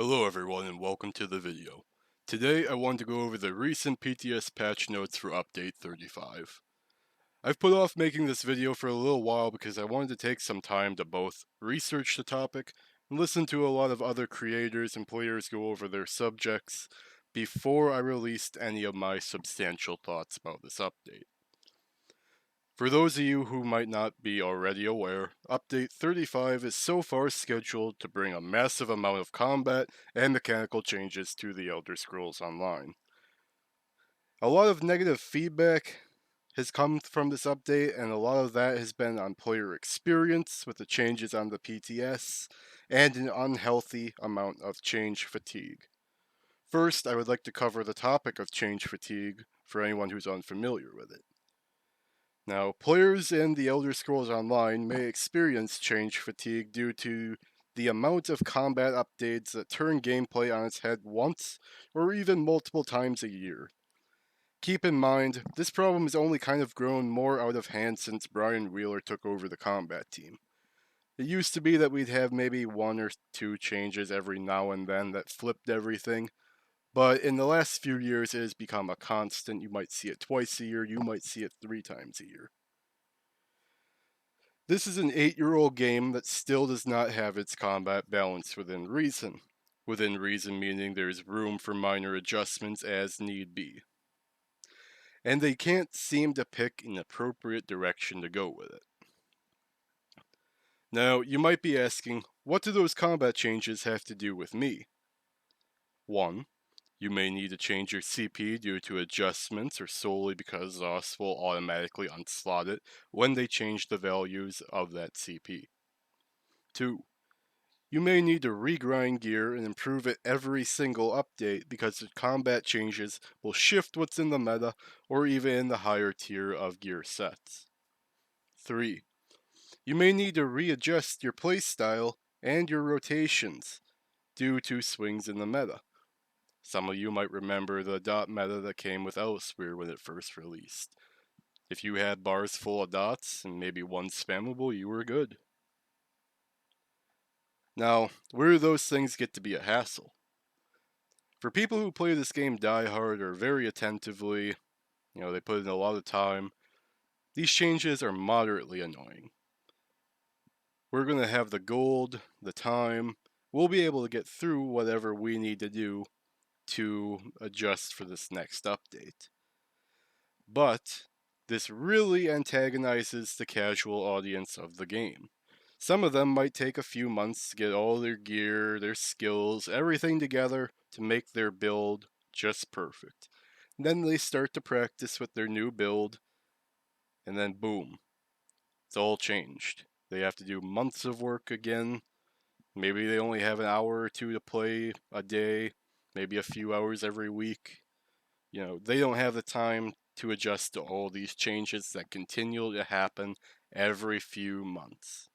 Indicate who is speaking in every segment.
Speaker 1: Hello everyone and welcome to the video. Today I wanted to go over the recent PTS patch notes for update 35. I've put off making this video for a little while because I wanted to take some time to both research the topic and listen to a lot of other creators and players go over their subjects before I released any of my substantial thoughts about this update. For those of you who might not be already aware, Update 35 is so far scheduled to bring a massive amount of combat and mechanical changes to the Elder Scrolls Online. A lot of negative feedback has come from this update, and a lot of that has been on player experience with the changes on the PTS and an unhealthy amount of change fatigue. First, I would like to cover the topic of change fatigue for anyone who's unfamiliar with it. Now, players in the Elder Scrolls Online may experience change fatigue due to the amount of combat updates that turn gameplay on its head once or even multiple times a year. Keep in mind, this problem has only kind of grown more out of hand since Brian Wheeler took over the combat team. It used to be that we'd have maybe one or two changes every now and then that flipped everything, but in the last few years it has become a constant. You might see it twice a year, you might see it 3 times a year. This is an 8-year-old game that still does not have its combat balanced within reason. Within reason meaning there's room for minor adjustments as need be. And they can't seem to pick an appropriate direction to go with it. Now, you might be asking, what do those combat changes have to do with me? 1. You may need to change your CP due to adjustments or solely because ZOS will automatically unslot it when they change the values of that CP. 2. You may need to regrind gear and improve it every single update because the combat changes will shift what's in the meta or even in the higher tier of gear sets. 3. You may need to readjust your playstyle and your rotations due to swings in the meta. Some of you might remember the dot meta that came with Elsewhere when it first released. If you had bars full of dots and maybe one spammable, you were good. Now, where do those things get to be a hassle? For people who play this game die-hard or very attentively, they put in a lot of time, these changes are moderately annoying. We're going to have the gold, the time, we'll be able to get through whatever we need to do to adjust for this next update. But this really antagonizes the casual audience of the game. Some of them might take a few months to get all their gear, their skills, everything together to make their build just perfect. Then they start to practice with their new build, and then boom, it's all changed. They have to do months of work again. Maybe they only have an hour or two to play a day, maybe a few hours every week. They don't have the time to adjust to all these changes that continue to happen every few months.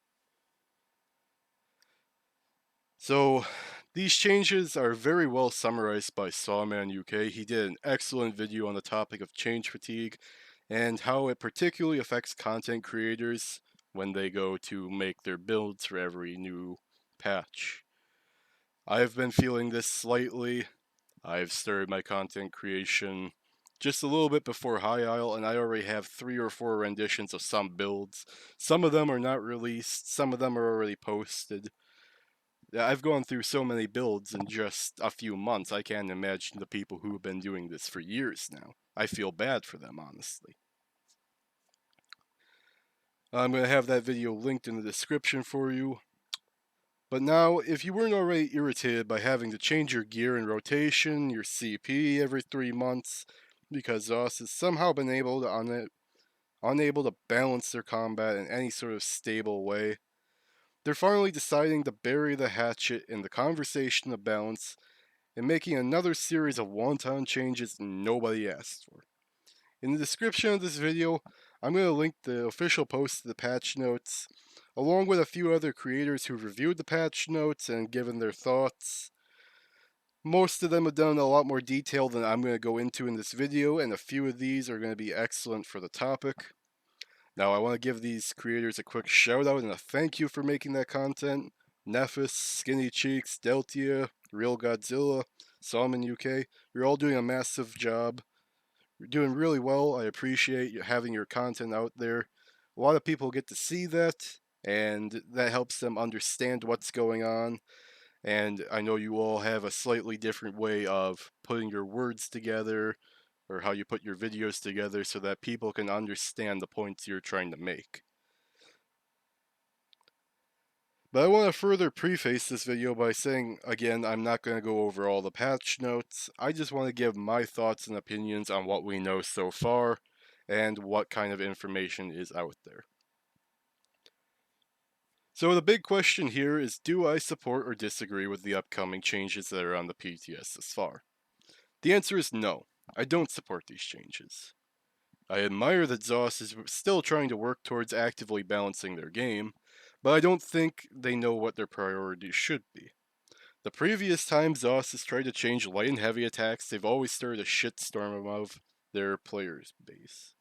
Speaker 1: So, these changes are very well summarized by Sawman UK. He did an excellent video on the topic of change fatigue and how it particularly affects content creators when they go to make their builds for every new patch. I've been feeling this slightly. I've started my content creation just a little bit before High Isle, and I already have 3 or 4 renditions of some builds. Some of them are not released, some of them are already posted. I've gone through so many builds in just a few months, I can't imagine the people who have been doing this for years now. I feel bad for them, honestly. I'm going to have that video linked in the description for you. But now, if you weren't already irritated by having to change your gear and rotation, your CP every 3 months, because ZOS has somehow been unable to balance their combat in any sort of stable way, they're finally deciding to bury the hatchet in the conversation of balance and making another series of wanton changes nobody asked for. In the description of this video, I'm going to link the official post to the patch notes, along with a few other creators who reviewed the patch notes and given their thoughts. Most of them have done a lot more detail than I'm going to go into in this video, and a few of these are going to be excellent for the topic. Now, I want to give these creators a quick shout out and a thank you for making that content. Nephis, Skinny Cheeks, Deltia, Real Godzilla, Salmon UK. You're all doing a massive job. You're doing really well. I appreciate you having your content out there. A lot of people get to see that, and that helps them understand what's going on. And I know you all have a slightly different way of putting your words together or how you put your videos together so that people can understand the points you're trying to make. But I want to further preface this video by saying, again, I'm not going to go over all the patch notes. I just want to give my thoughts and opinions on what we know so far and what kind of information is out there. So the big question here is, do I support or disagree with the upcoming changes that are on the PTS thus far? The answer is no. I don't support these changes. I admire that ZOS is still trying to work towards actively balancing their game, but I don't think they know what their priorities should be. The previous time ZOS has tried to change light and heavy attacks, they've always stirred a shitstorm of their players' base.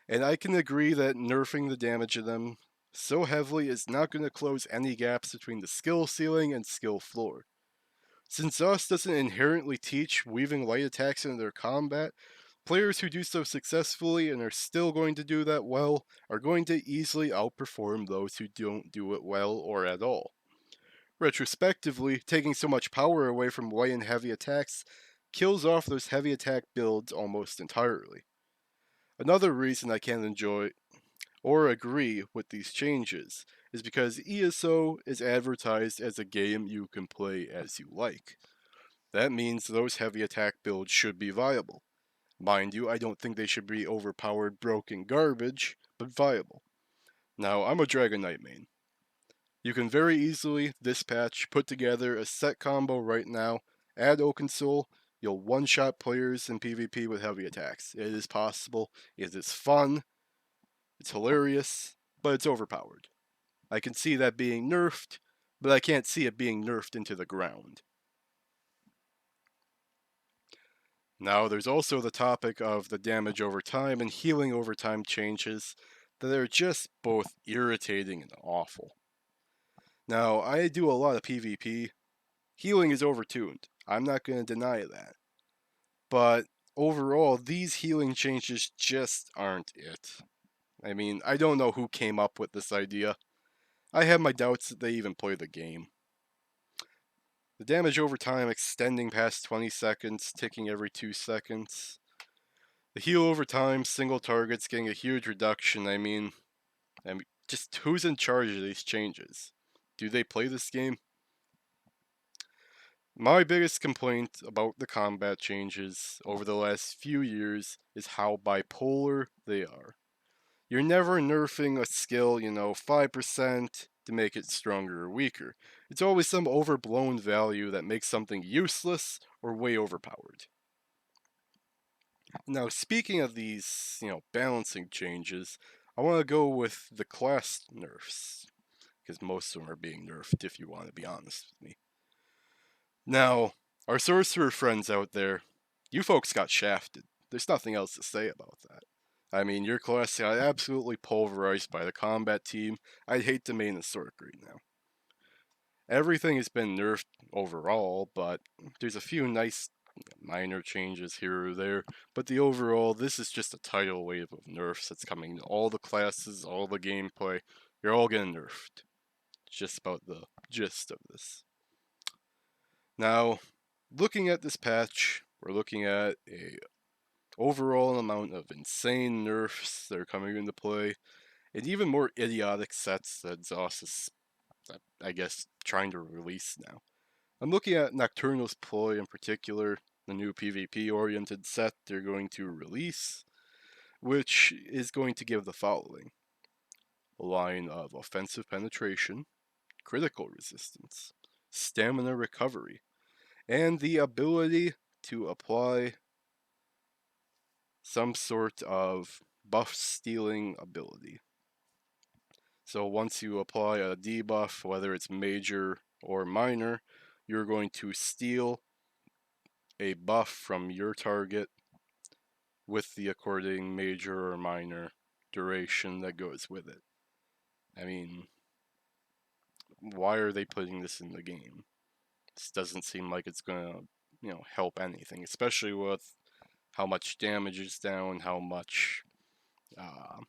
Speaker 1: And I can agree that nerfing the damage of them so heavily is not going to close any gaps between the skill ceiling and skill floor. Since ZOS doesn't inherently teach weaving light attacks into their combat, players who do so successfully and are still going to do that well are going to easily outperform those who don't do it well or at all. Retrospectively, taking so much power away from light and heavy attacks kills off those heavy attack builds almost entirely. Another reason I can't enjoy or agree with these changes is because ESO is advertised as a game you can play as you like. That means those heavy attack builds should be viable. Mind you, I don't think they should be overpowered, broken garbage, but viable. Now, I'm a Dragon Knight main. You can very easily, this patch, put together a set combo right now, add Oaken Soul, you'll one-shot players in PvP with heavy attacks. It is possible, it is fun, it's hilarious, but it's overpowered. I can see that being nerfed, but I can't see it being nerfed into the ground. Now, there's also the topic of the damage over time and healing over time changes that are just both irritating and awful. Now, I do a lot of PvP. Healing is overtuned. I'm not going to deny that. But overall, these healing changes just aren't it. I mean, I don't know who came up with this idea. I have my doubts that they even play the game. The damage over time extending past 20 seconds, ticking every 2 seconds. The heal over time, single targets getting a huge reduction. I mean, just who's in charge of these changes? Do they play this game? My biggest complaint about the combat changes over the last few years is how bipolar they are. You're never nerfing a skill, 5% to make it stronger or weaker. It's always some overblown value that makes something useless or way overpowered. Now, speaking of these, balancing changes, I want to go with the class nerfs, because most of them are being nerfed, if you want to be honest with me. Now, our sorcerer friends out there, you folks got shafted. There's nothing else to say about that. I mean, your class got absolutely pulverized by the combat team. I'd hate to main the Sork right now. Everything has been nerfed overall, but there's a few nice minor changes here or there. But the overall, this is just a tidal wave of nerfs that's coming to all the classes, all the gameplay. You're all getting nerfed. It's just about the gist of this. Now, looking at this patch, we're looking at a overall amount of insane nerfs that are coming into play, and even more idiotic sets that ZOS is, I guess, trying to release now. I'm looking at Nocturnal's ploy in particular, the new PvP-oriented set they're going to release, which is going to give the following: a line of offensive penetration, critical resistance, stamina recovery, and the ability to apply some sort of buff stealing ability. So once you apply a debuff, whether it's major or minor, you're going to steal a buff from your target with the according major or minor duration that goes with it. I mean, why are they putting this in the game? This doesn't seem like it's gonna, help anything, especially with how much damage is down, how much, uh,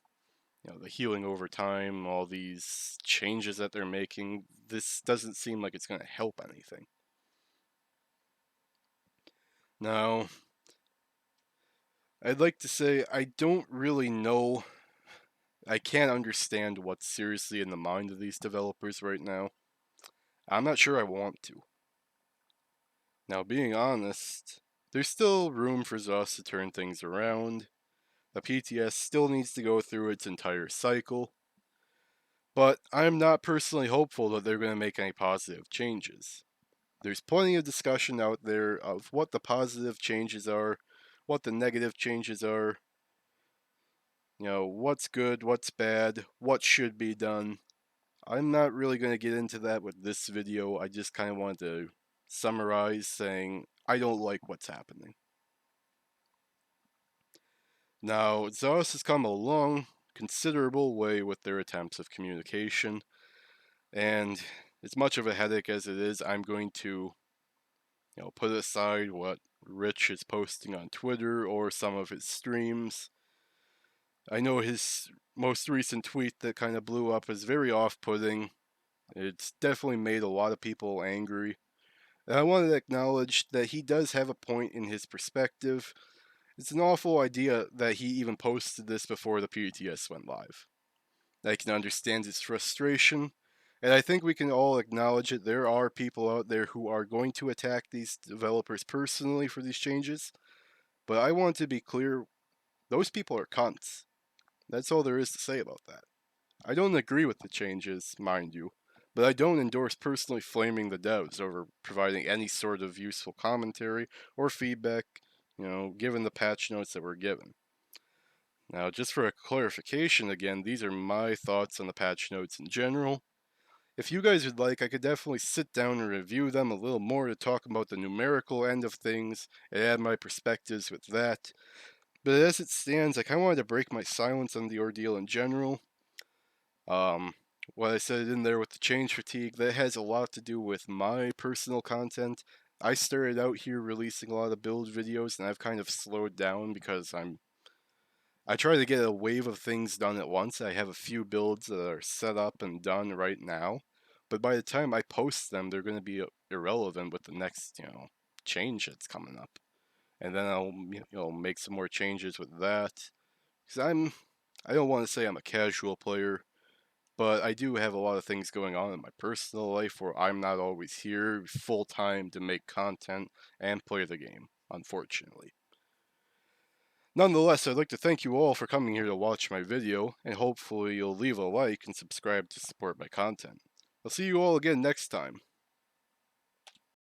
Speaker 1: the healing over time, all these changes that they're making. This doesn't seem like it's gonna help anything. Now, I'd like to say I don't really know. I can't understand what's seriously in the mind of these developers right now. I'm not sure I want to. Now, being honest, there's still room for Zos to turn things around. The PTS still needs to go through its entire cycle. But I'm not personally hopeful that they're going to make any positive changes. There's plenty of discussion out there of what the positive changes are, what the negative changes are, what's good, what's bad, what should be done. I'm not really going to get into that with this video. I just kind of wanted to summarize saying I don't like what's happening. Now, Zaos has come a long, considerable way with their attempts of communication, and as much of a headache as it is, I'm going to, put aside what Rich is posting on Twitter or some of his streams. I know his most recent tweet that kind of blew up is very off-putting. It's definitely made a lot of people angry. And I want to acknowledge that he does have a point in his perspective. It's an awful idea that he even posted this before the PTS went live. I can understand his frustration, and I think we can all acknowledge it. There are people out there who are going to attack these developers personally for these changes, but I want to be clear, those people are cunts. That's all there is to say about that. I don't agree with the changes, mind you, but I don't endorse personally flaming the devs over providing any sort of useful commentary or feedback, given the patch notes that were given. Now, just for a clarification again, these are my thoughts on the patch notes in general. If you guys would like, I could definitely sit down and review them a little more to talk about the numerical end of things and add my perspectives with that. But as it stands, I kind of wanted to break my silence on the ordeal in general. What I said in there with the change fatigue, that has a lot to do with my personal content. I started out here releasing a lot of build videos, and I've kind of slowed down because I try to get a wave of things done at once. I have a few builds that are set up and done right now, but by the time I post them, they're going to be irrelevant with the next, change that's coming up. And then I'll make some more changes with that. Because I don't want to say I'm a casual player, but I do have a lot of things going on in my personal life where I'm not always here full time to make content and play the game, unfortunately. Nonetheless, I'd like to thank you all for coming here to watch my video, and hopefully you'll leave a like and subscribe to support my content. I'll see you all again next time.